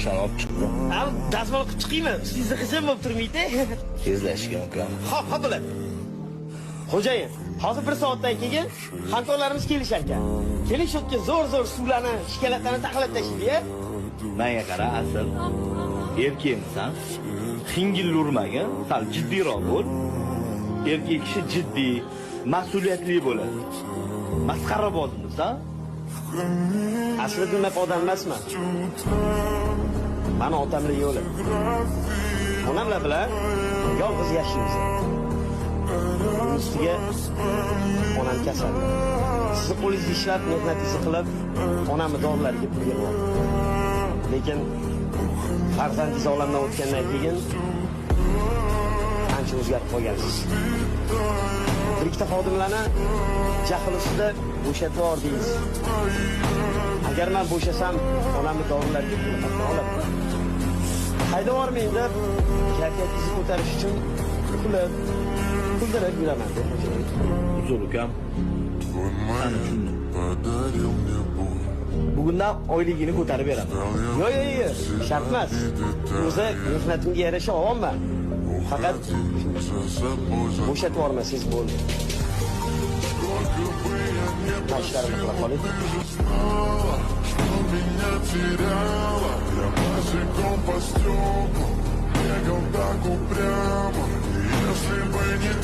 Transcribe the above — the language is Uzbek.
O'shani olib chiqdim. Abi dazmol qilib chiqaymi? Ustingizda xizm bo'lib turmaydi. Tezlashgan uka. Ha bo'ladi. Xo'jayin, hozir 1 soatdan keyin hamkorlarimiz kelishar ekan. Keling shu yerga zo'r suvlarni, shikolatlarni taqilib tashlaydi-ya. Menga qara, asl erkakmisan. Xingil urmagin, sal jiddiyroq bo'l. Erkak kishi jiddiy, mas'uliyatli bo'ladi. Masxarabozmisan? Aslida bunaqa odam emasman. Mana otamning yo'li. Onamlar bilan yolg'iz yashaymiz. Ustiga onam kasal. Sizni qo'lingizda ishlab, mehnatingizni qilib, onamni dorilarga pul yig'yapti. Lekin farzandingiz olamdan o'tgandan keyin ancha o'zgarib qolgansiz. Bir ikkita xodimlarni jahl ustida bo'shatib yubordingiz. Agar men bo'shasam, onamni dorilarga pul olaman. Haydab yubormang deb, kayfiyatingizni ko'tarish uchun kuldirib yuraman deb. Uzr ukam. Sani tushundim. Bugundan oyligini ko'tarib beraman. Yo'q, shart emas. O'zi mehnatimga yarasha olyapman. Faqat bo'shatib yubormasangiz bo'ldi. Ishlarimni qilib qoling. Меня теряла, я босиком по стеклам, бегал так упрямо. Если бы не